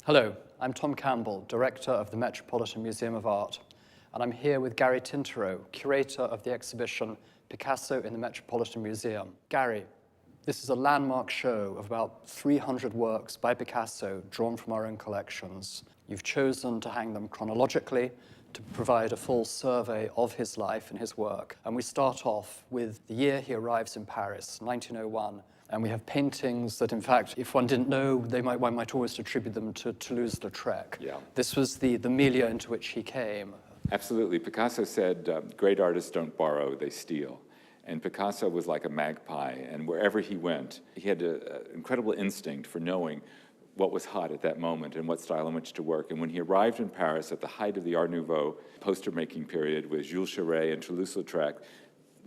Hello, I'm Tom Campbell, Director of the Metropolitan Museum of Art, and I'm here with Gary Tintereau, Curator of the exhibition Picasso in the Metropolitan Museum. Gary, this is a landmark show of about 300 works by Picasso drawn from our own collections. You've chosen to hang them chronologically to provide a full survey of his life and his work. And we start off with the year he arrives in Paris, 1901. And we have paintings that, in fact, if one didn't know, one might always attribute them to Toulouse-Lautrec. Yeah. This was the milieu into which he came. Absolutely. Picasso said, great artists don't borrow, they steal. And Picasso was like a magpie, and wherever he went, he had an incredible instinct for knowing what was hot at that moment and what style in which to work. And when he arrived in Paris at the height of the Art Nouveau poster-making period with Jules Chéret and Toulouse-Lautrec,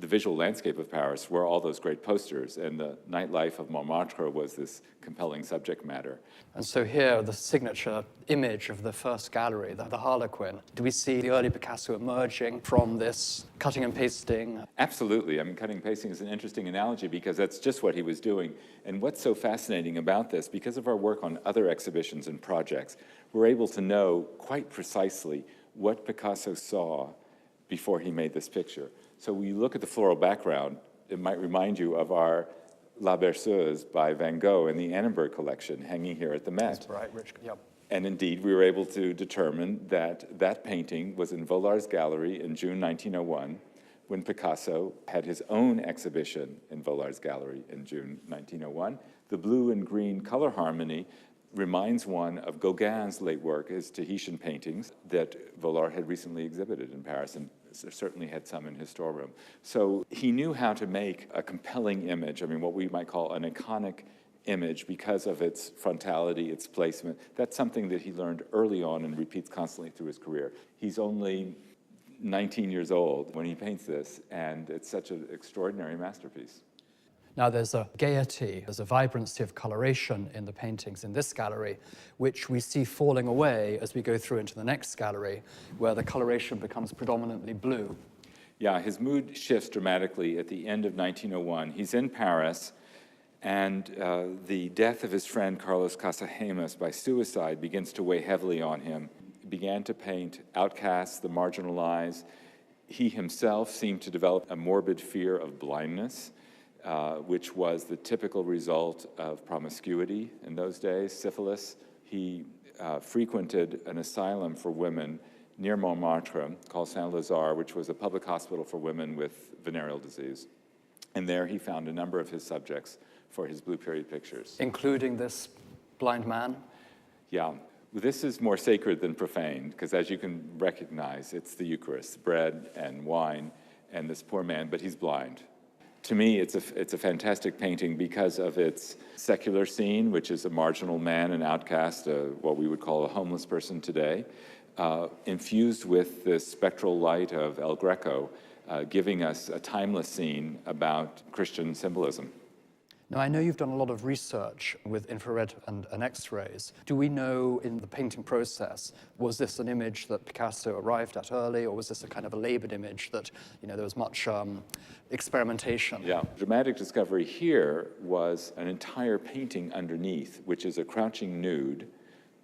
the visual landscape of Paris were all those great posters, and the nightlife of Montmartre was this compelling subject matter. And so here, the signature image of the first gallery, the Harlequin. Do we see the early Picasso emerging from this cutting and pasting? Absolutely. I mean, cutting and pasting is an interesting analogy because that's just what he was doing. And what's so fascinating about this, because of our work on other exhibitions and projects, we're able to know quite precisely what Picasso saw before he made this picture. So when you look at the floral background, it might remind you of our La Berceuse by Van Gogh in the Annenberg collection hanging here at the Met. That's right, Rich. Yep. And indeed, we were able to determine that that painting was in Volar's gallery in June 1901, when Picasso had his own exhibition in Volar's gallery in June 1901. The blue and green color harmony reminds one of Gauguin's late work, his Tahitian paintings, that Volar had recently exhibited in Paris and certainly had some in his storeroom. So he knew how to make a compelling image, I mean, what we might call an iconic image because of its frontality, its placement. That's something that he learned early on and repeats constantly through his career. He's only 19 years old when he paints this, and it's such an extraordinary masterpiece. Now there's a gaiety, there's a vibrancy of coloration in the paintings in this gallery, which we see falling away as we go through into the next gallery, where the coloration becomes predominantly blue. Yeah, his mood shifts dramatically at the end of 1901. He's in Paris, and the death of his friend Carlos Casagemas by suicide begins to weigh heavily on him. He began to paint outcasts, the marginalized. He himself seemed to develop a morbid fear of blindness, which was the typical result of promiscuity in those days, syphilis. He frequented an asylum for women near Montmartre called Saint-Lazare, which was a public hospital for women with venereal disease. And there he found a number of his subjects for his Blue Period pictures. Including this blind man? Yeah. This is more sacred than profane, because as you can recognize, it's the Eucharist, bread and wine, and this poor man, but he's blind. To me, it's a fantastic painting because of its secular scene, which is a marginal man, an outcast, what we would call a homeless person today, infused with the spectral light of El Greco, giving us a timeless scene about Christian symbolism. Now, I know you've done a lot of research with infrared and X-rays. Do we know in the painting process, was this an image that Picasso arrived at early, or was this a kind of a labored image that, there was much experimentation? Yeah, dramatic discovery here was an entire painting underneath, which is a crouching nude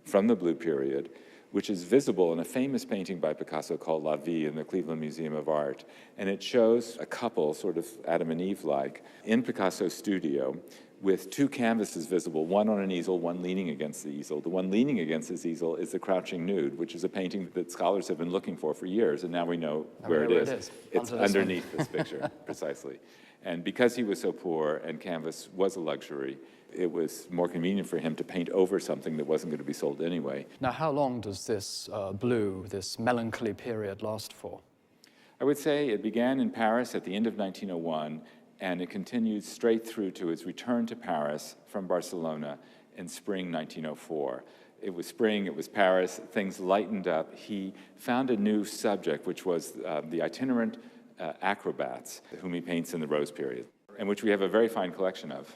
from the Blue Period, which is visible in a famous painting by Picasso called La Vie in the Cleveland Museum of Art. And it shows a couple, sort of Adam and Eve-like, in Picasso's studio with two canvases visible, one on an easel, one leaning against the easel. The one leaning against this easel is the Crouching Nude, which is a painting that scholars have been looking for years, and now we know where it is. It's underneath this picture, precisely. And because he was so poor and canvas was a luxury, it was more convenient for him to paint over something that wasn't going to be sold anyway. Now, how long does this blue, this melancholy period last for? I would say it began in Paris at the end of 1901, and it continued straight through to his return to Paris from Barcelona in spring 1904. It was spring, it was Paris, things lightened up. He found a new subject, which was the itinerant acrobats, whom he paints in the Rose period, and which we have a very fine collection of.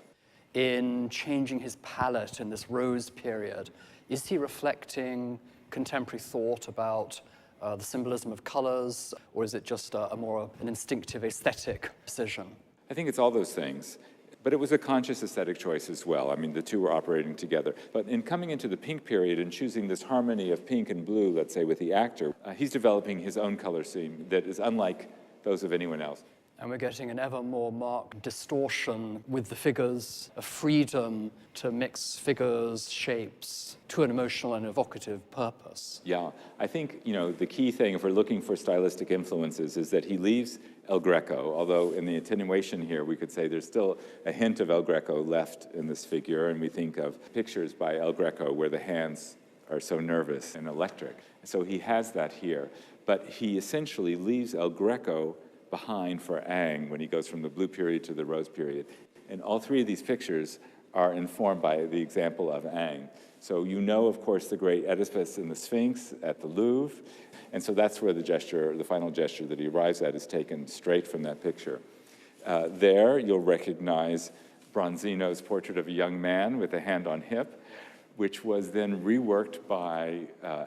In changing his palette in this Rose period, is he reflecting contemporary thought about the symbolism of colors, or is it just an instinctive aesthetic decision? I think it's all those things. But it was a conscious aesthetic choice as well. I mean, the two were operating together. But in coming into the pink period and choosing this harmony of pink and blue, let's say, with the actor, he's developing his own color scheme that is unlike those of anyone else. And we're getting an ever more marked distortion with the figures, a freedom to mix figures, shapes, to an emotional and evocative purpose. Yeah, I think, the key thing, if we're looking for stylistic influences, is that he leaves El Greco, although in the attenuation here, we could say there's still a hint of El Greco left in this figure, and we think of pictures by El Greco where the hands are so nervous and electric. So he has that here, but he essentially leaves El Greco behind for Ang when he goes from the blue period to the rose period. And all three of these pictures are informed by the example of Ang. So of course, the great Oedipus and the Sphinx at the Louvre, and so that's where the final gesture that he arrives at is taken straight from that picture. There, you'll recognize Bronzino's portrait of a young man with a hand on hip, which was then reworked by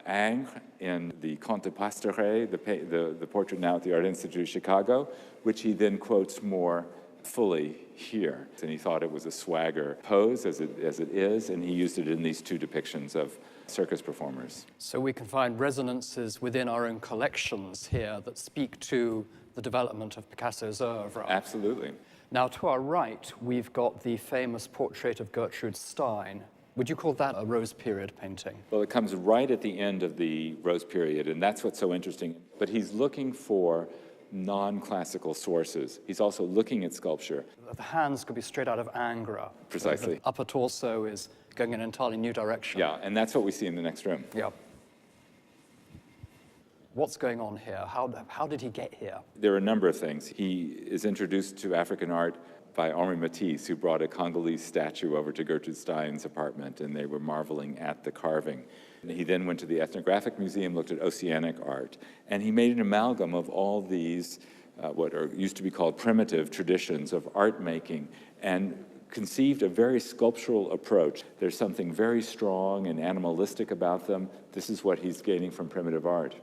Ang in the Comte de Pastoret, the portrait now at the Art Institute of Chicago, which he then quotes more fully here. And he thought it was a swagger pose, as it is, and he used it in these two depictions of circus performers. So we can find resonances within our own collections here that speak to the development of Picasso's oeuvre. Absolutely. Now, to our right, we've got the famous portrait of Gertrude Stein. Would you call that a Rose period painting? Well, it comes right at the end of the Rose period, and that's what's so interesting. But he's looking for non-classical sources. He's also looking at sculpture. The hands could be straight out of Angra. Precisely. The upper torso is going in an entirely new direction. Yeah, and that's what we see in the next room. Yeah. What's going on here? How did he get here? There are a number of things. He is introduced to African art by Henri Matisse, who brought a Congolese statue over to Gertrude Stein's apartment, and they were marveling at the carving. And he then went to the Ethnographic Museum, looked at oceanic art, and he made an amalgam of all these, used to be called primitive traditions of art making, and conceived a very sculptural approach. There's something very strong and animalistic about them. This is what he's gaining from primitive art.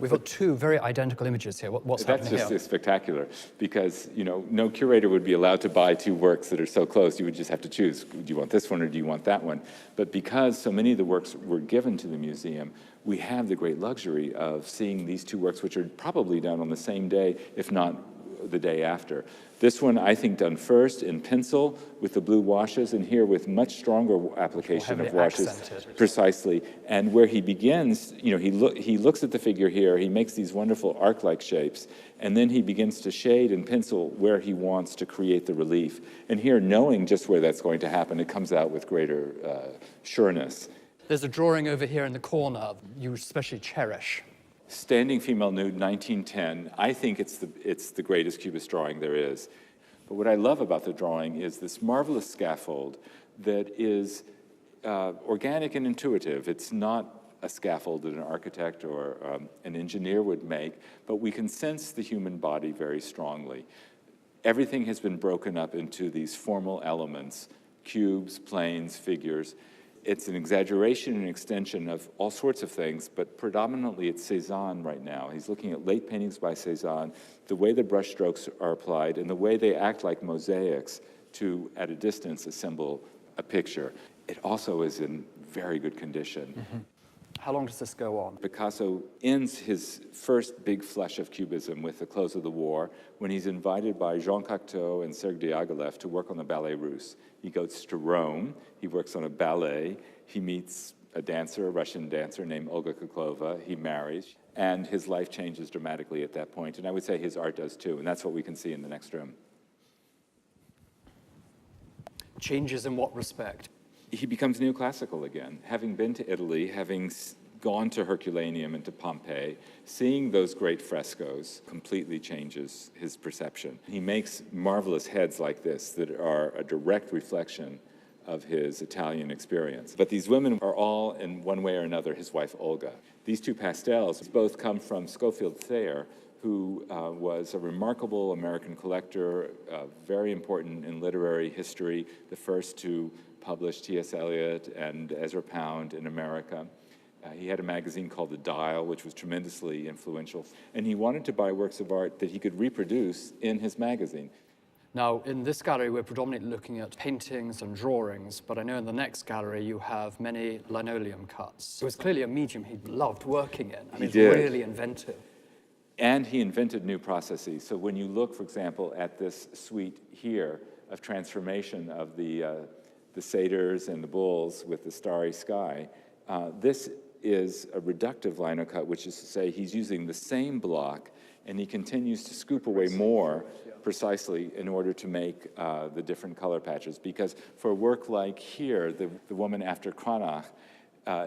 We've got two very identical images here. What's happening here? That's just spectacular, because no curator would be allowed to buy two works that are so close. You would just have to choose. Do you want this one or do you want that one? But because so many of the works were given to the museum, we have the great luxury of seeing these two works, which are probably done on the same day, if not the day after. This one, I think, done first in pencil with the blue washes, and here with much stronger application of washes. Accented. Precisely. And where he begins, he looks at the figure here, he makes these wonderful arc-like shapes, and then he begins to shade in pencil where he wants to create the relief. And here, knowing just where that's going to happen, it comes out with greater sureness. There's a drawing over here in the corner you especially cherish. Standing Female Nude, 1910. I think it's the greatest Cubist drawing there is. But what I love about the drawing is this marvelous scaffold that is organic and intuitive. It's not a scaffold that an architect or an engineer would make, but we can sense the human body very strongly. Everything has been broken up into these formal elements, cubes, planes, figures. It's an exaggeration and extension of all sorts of things, but predominantly it's Cézanne right now. He's looking at late paintings by Cézanne, the way the brush strokes are applied, and the way they act like mosaics to, at a distance, assemble a picture. It also is in very good condition. Mm-hmm. How long does this go on? Picasso ends his first big flush of Cubism with the close of the war, when he's invited by Jean Cocteau and Serge Diaghilev to work on the Ballet Russe. He goes to Rome, he works on a ballet, he meets a dancer, a Russian dancer named Olga Koklova, he marries, and his life changes dramatically at that point. And I would say his art does too, and that's what we can see in the next room. Changes in what respect? He becomes neoclassical again. Having been to Italy, having gone to Herculaneum and to Pompeii, seeing those great frescoes completely changes his perception. He makes marvelous heads like this that are a direct reflection of his Italian experience. But these women are all, in one way or another, his wife Olga. These two pastels both come from Schofield Thayer, who was a remarkable American collector, very important in literary history, the first to publish T.S. Eliot and Ezra Pound in America. He had a magazine called The Dial, which was tremendously influential. And he wanted to buy works of art that he could reproduce in his magazine. Now, in this gallery, we're predominantly looking at paintings and drawings, but I know in the next gallery you have many linoleum cuts. It was clearly a medium he loved working in. I mean, it's really inventive. And he invented new processes. So when you look, for example, at this suite here of transformation of the satyrs and the bulls with the starry sky, this is a reductive lino cut, which is to say he's using the same block and he continues to scoop away more precisely in order to make the different color patches. Because for a work like here, the woman after Cranach,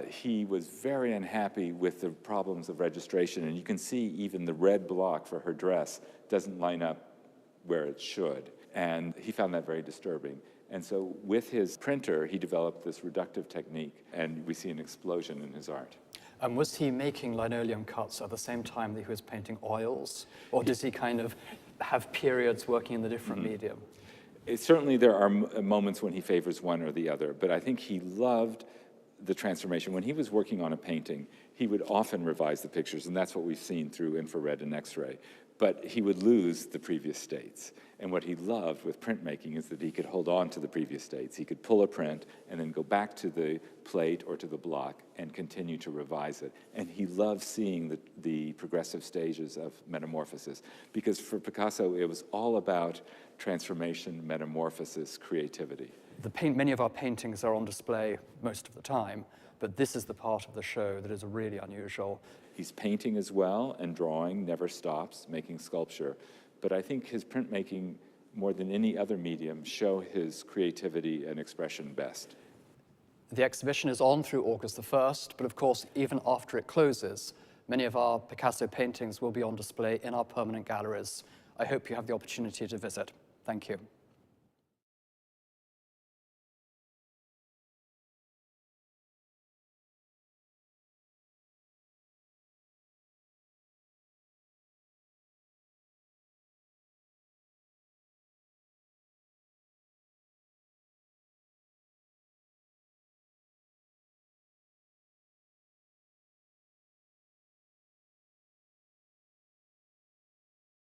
he was very unhappy with the problems of registration. And you can see even the red block for her dress doesn't line up where it should. And he found that very disturbing. And so with his printer, he developed this reductive technique, and we see an explosion in his art. And was he making linoleum cuts at the same time that he was painting oils? Or does he kind of have periods working in the different medium? Certainly there are moments when he favors one or the other, but I think he loved the transformation. When he was working on a painting, he would often revise the pictures, and that's what we've seen through infrared and X-ray. But he would lose the previous states. And what he loved with printmaking is that he could hold on to the previous states. He could pull a print and then go back to the plate or to the block and continue to revise it. And he loved seeing the progressive stages of metamorphosis, because for Picasso, it was all about transformation, metamorphosis, creativity. Many of our paintings are on display most of the time, but this is the part of the show that is really unusual. He's painting as well, and drawing, never stops, making sculpture. But I think his printmaking, more than any other medium, show his creativity and expression best. The exhibition is on through August the 1st, but of course, even after it closes, many of our Picasso paintings will be on display in our permanent galleries. I hope you have the opportunity to visit. Thank you.